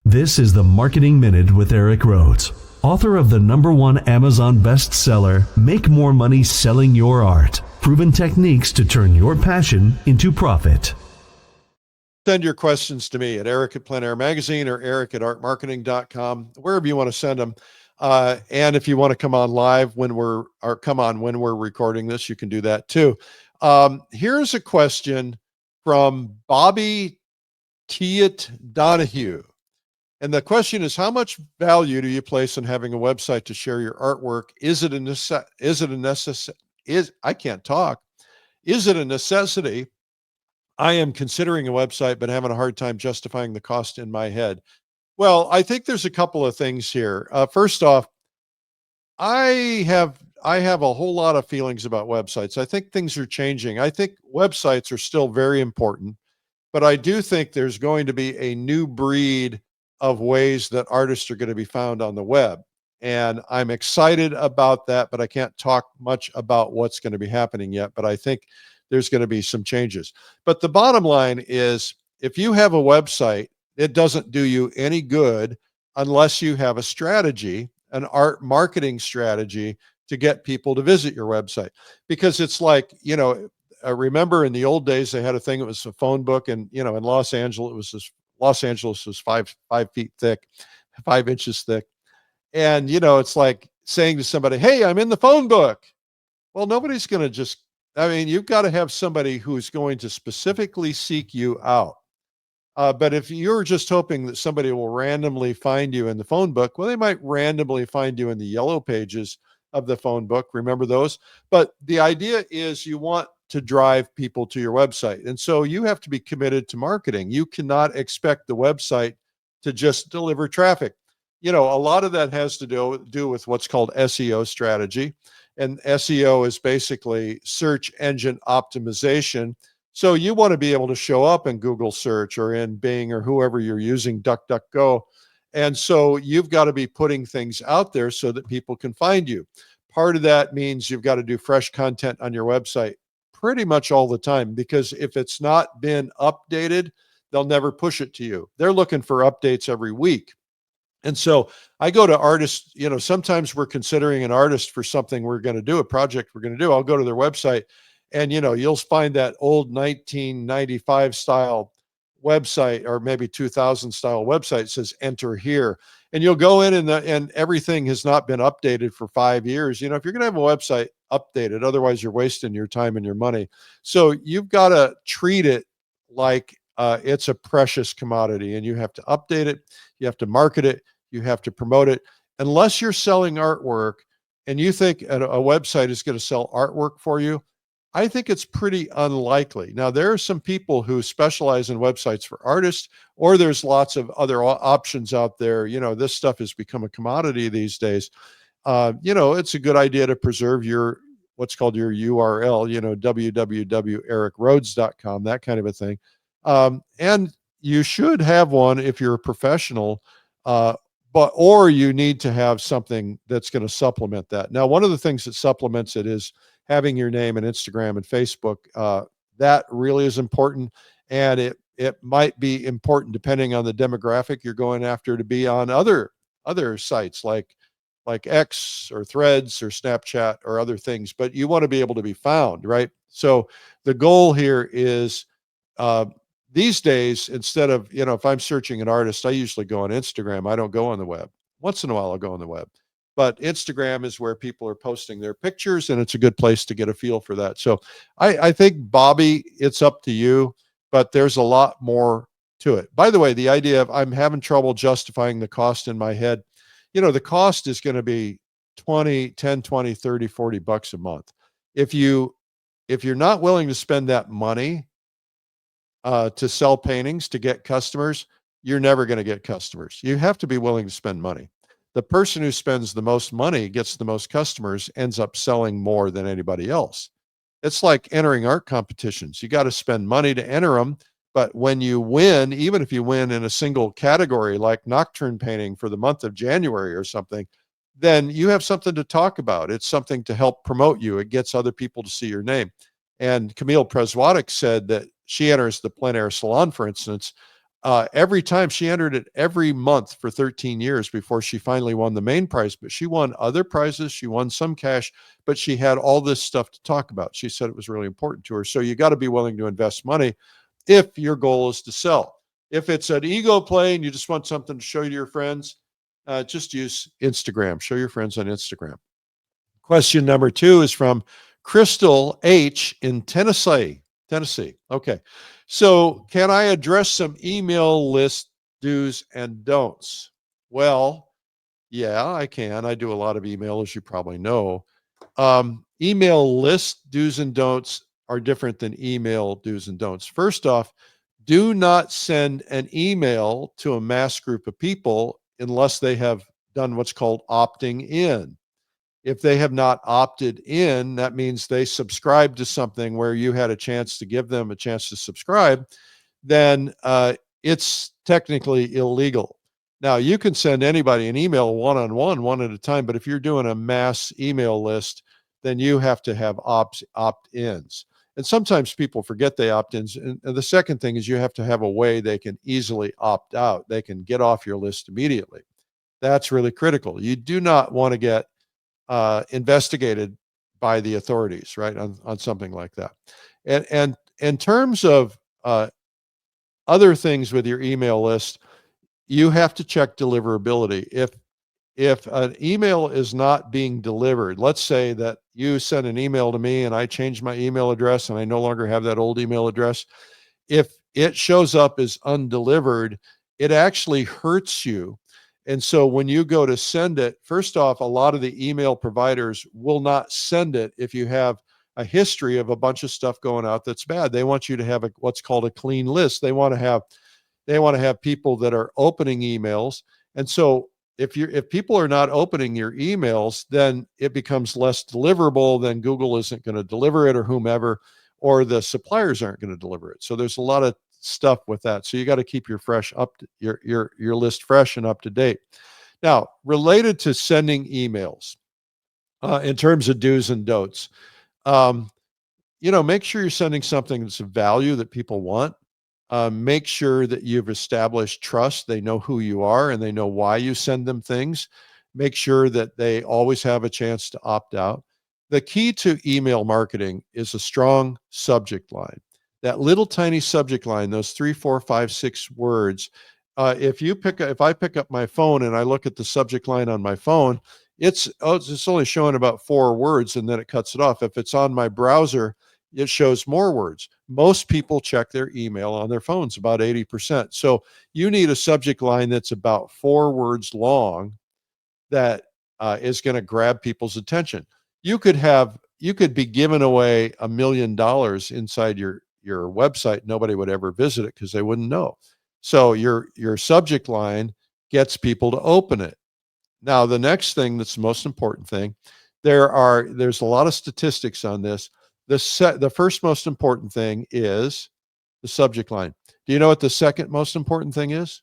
This is the Marketing Minute with Eric Rhoads, author of the #1 Amazon bestseller, Make More Money Selling Your Art, Proven Techniques to Turn Your Passion into Profit. Send your questions to me at Eric at Plein Air Magazine or Eric at artmarketing.com, wherever you want to send them. And if you want to come on live when we're recording this, you can do that too. Here's a question from Bobby Teat Donahue. And the question is, how much value do you place on having a website to share your artwork? Is it a necessity? I am considering a website, but having a hard time justifying the cost in my head. Well, I think there's a couple of things here. First off, I have a whole lot of feelings about websites. I think things are changing. I think websites are still very important, but I do think there's going to be a new breed of ways that artists are going to be found on the web. And I'm excited about that, but I can't talk much about what's going to be happening yet. But I think there's going to be some changes. But the bottom line is, if you have a website, it doesn't do you any good unless you have a strategy, an art marketing strategy to get people to visit your website. Because it's like, remember in the old days, they had a thing, it was a phone book, and, in Los Angeles, Los Angeles was 5 feet thick, 5 inches thick. And, it's like saying to somebody, hey, I'm in the phone book. Well, nobody's going to you've got to have somebody who's going to specifically seek you out. But if you're just hoping that somebody will randomly find you in the phone book, well, they might randomly find you in the yellow pages of the phone book. Remember those? But the idea is you want to drive people to your website. And so you have to be committed to marketing. You cannot expect the website to just deliver traffic. A lot of that has to do with what's called SEO strategy. And SEO is basically search engine optimization. So you want to be able to show up in Google search or in Bing or whoever you're using, DuckDuckGo. And so you've got to be putting things out there so that people can find you. Part of that means you've got to do fresh content on your website pretty much all the time, because if it's not been updated, they'll never push it to you. They're looking for updates every week. And so I go to artists, sometimes we're considering an artist for something we're going to do, a project we're going to do. I'll go to their website and, you'll find that old 1995 style website, or maybe 2000 style website says enter here. And you'll go in and everything has not been updated for 5 years. If you're going to have a website, update it. Otherwise, you're wasting your time and your money. So you've got to treat it like it's a precious commodity, and you have to update it. You have to market it. You have to promote it. Unless you're selling artwork and you think a website is going to sell artwork for you, I think it's pretty unlikely. Now, there are some people who specialize in websites for artists, or there's lots of other options out there. This stuff has become a commodity these days. It's a good idea to preserve what's called your URL, www.ericrhoads.com, that kind of a thing. And you should have one if you're a professional, or you need to have something that's going to supplement that. Now, one of the things that supplements it is having your name in Instagram and Facebook. That really is important. And it might be important depending on the demographic you're going after to be on other sites like X or Threads or Snapchat or other things, but you want to be able to be found, right? So the goal here is, these days, instead of, if I'm searching an artist, I usually go on Instagram. I don't go on the web. Once in a while, I'll go on the web. But Instagram is where people are posting their pictures, and it's a good place to get a feel for that. So I think, Bobby, it's up to you, but there's a lot more to it. By the way, the idea of I'm having trouble justifying the cost in my head, the cost is going to be 10, 20, 30, 40 bucks a month. If you're not willing to spend that money to sell paintings, to get customers, you're never going to get customers. You have to be willing to spend money. The person who spends the most money, gets the most customers, ends up selling more than anybody else. It's like entering art competitions. You got to spend money to enter them. But when you win, even if you win in a single category like nocturne painting for the month of January or something, then you have something to talk about. It's something to help promote you. It gets other people to see your name. And Camille Preswatic said that she enters the plein air salon, for instance, Every time she entered it every month for 13 years before she finally won the main prize, but she won other prizes. She won some cash, but she had all this stuff to talk about. She said it was really important to her. So you got to be willing to invest money if your goal is to sell. If it's an ego play and you just want something to show to your friends, just use Instagram. Show your friends on Instagram. Question number 2 is from Crystal H in Tennessee. Tennessee. Okay. So, can I address some email list do's and don'ts? Well, yeah, I can. I do a lot of email, as you probably know. Email list do's and don'ts are different than email do's and don'ts. First off, do not send an email to a mass group of people unless they have done what's called opting in. If they have not opted in, that means they subscribed to something where you had a chance to give them a chance to subscribe, then it's technically illegal. Now, you can send anybody an email one-on-one, one at a time, but if you're doing a mass email list, then you have to have opt-ins. And sometimes people forget they opt-ins. And the second thing is you have to have a way they can easily opt out. They can get off your list immediately. That's really critical. You do not want to get investigated by the authorities, right, on something like that. And in terms of other things with your email list, you have to check deliverability. If an email is not being delivered, let's say that you send an email to me and I change my email address and I no longer have that old email address, if it shows up as undelivered, it actually hurts you. And so when you go to send it, first off, a lot of the email providers will not send it if you have a history of a bunch of stuff going out that's bad. They want you to have what's called a clean list. They want to have people that are opening emails. And so if people are not opening your emails, then it becomes less deliverable. Then Google isn't going to deliver it, or whomever, or the suppliers aren't going to deliver it. So there's a lot of stuff with that. So you got to keep your list fresh and up to date. Now, related to sending emails, in terms of do's and don'ts, make sure you're sending something that's of value that people want. Make sure that you've established trust. They know who you are and they know why you send them things. Make sure that they always have a chance to opt out. The key to email marketing is a strong subject line. That little tiny subject line, those 3, 4, 5, 6 words. If I pick up my phone and I look at the subject line on my phone, it's only showing about 4 words and then it cuts it off. If it's on my browser, it shows more words. Most people check their email on their phones, about 80%. So you need a subject line that's about 4 words long that is going to grab people's attention. You could be giving away $1 million inside your website. Nobody would ever visit it because they wouldn't know. So your subject line gets people to open it. Now, the next thing that's the most important thing, there's a lot of statistics on this. The first most important thing is the subject line. Do you know what the second most important thing is?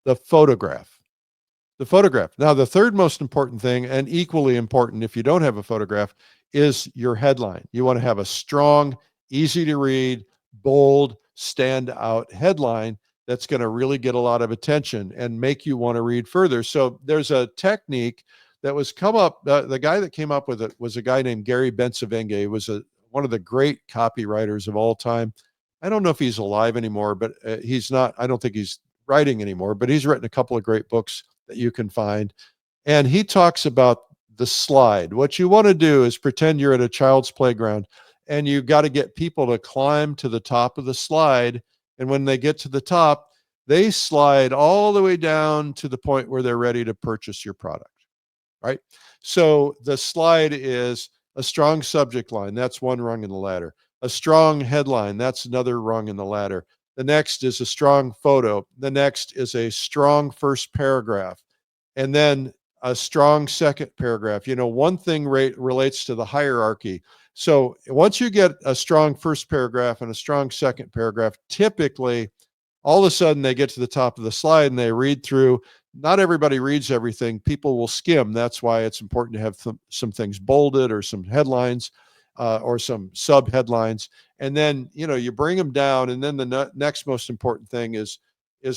The photograph. The photograph. Now, the third most important thing, and equally important if you don't have a photograph, is your headline. You want to have a strong, easy to read, bold, stand out headline that's going to really get a lot of attention and make you want to read further. So there's a technique that was come up. The guy that came up with it was a guy named Gary Bencivenga. He was one of the great copywriters of all time. I don't know if he's alive anymore, but he's not. I don't think he's writing anymore, but he's written a couple of great books that you can find. And he talks about the slide. What you want to do is pretend you're at a child's playground and you've got to get people to climb to the top of the slide. And when they get to the top, they slide all the way down to the point where they're ready to purchase your product, right? So the slide is a strong subject line. That's one rung in the ladder. A strong headline. That's another rung in the ladder. The next is a strong photo. The next is a strong first paragraph. And then a strong second paragraph. One thing relates to the hierarchy. So once you get a strong first paragraph and a strong second paragraph, typically all of a sudden they get to the top of the slide and they read through. Not everybody reads everything. People will skim. That's why it's important to have some things bolded or some headlines. or some sub headlines, and then you bring them down, and then the next most important thing is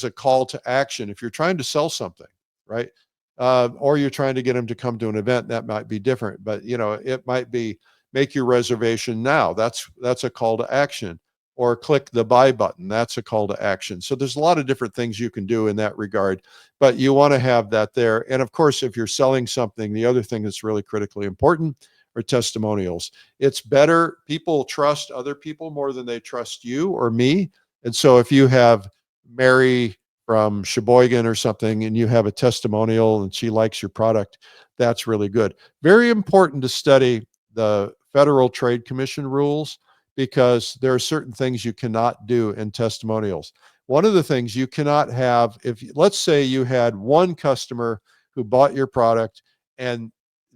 a call to action. If you're trying to sell something, right, or you're trying to get them to come to an event, that might be different. But it might be make your reservation now. That's a call to action. Or click the buy button. That's a call to action. So there's a lot of different things you can do in that regard, but you want to have that there. And of course, if you're selling something, the other thing that's really critically important are testimonials. It's better. People trust other people more than they trust you or me. And so if you have Mary from Sheboygan or something, and you have a testimonial and she likes your product, that's really good. Very important to study the Federal Trade Commission rules, because there are certain things you cannot do in testimonials. One of the things you cannot have, if let's say you had one customer who bought your product and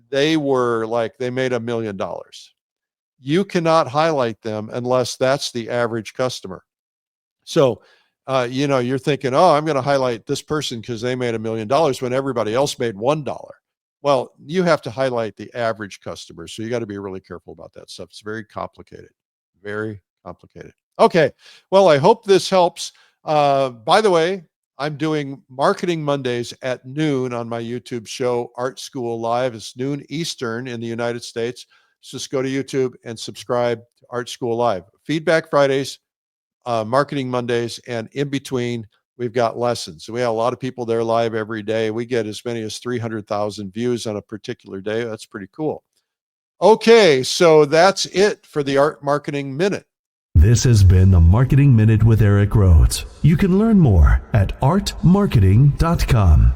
they were like, they made $1 million. You cannot highlight them unless that's the average customer. So, you're thinking, oh, I'm going to highlight this person because they made $1 million when everybody else made $1. Well, you have to highlight the average customer. So you got to be really careful about that stuff. It's very complicated. Very complicated. Okay. Well, I hope this helps. By the way, I'm doing Marketing Mondays at noon on my YouTube show, Art School Live. It's noon Eastern in the United States. So just go to YouTube and subscribe to Art School Live. Feedback Fridays, Marketing Mondays, and in between, we've got lessons. We have a lot of people there live every day. We get as many as 300,000 views on a particular day. That's pretty cool. Okay, so that's it for the Art Marketing Minute. This has been the Marketing Minute with Eric Rhoads. You can learn more at artmarketing.com.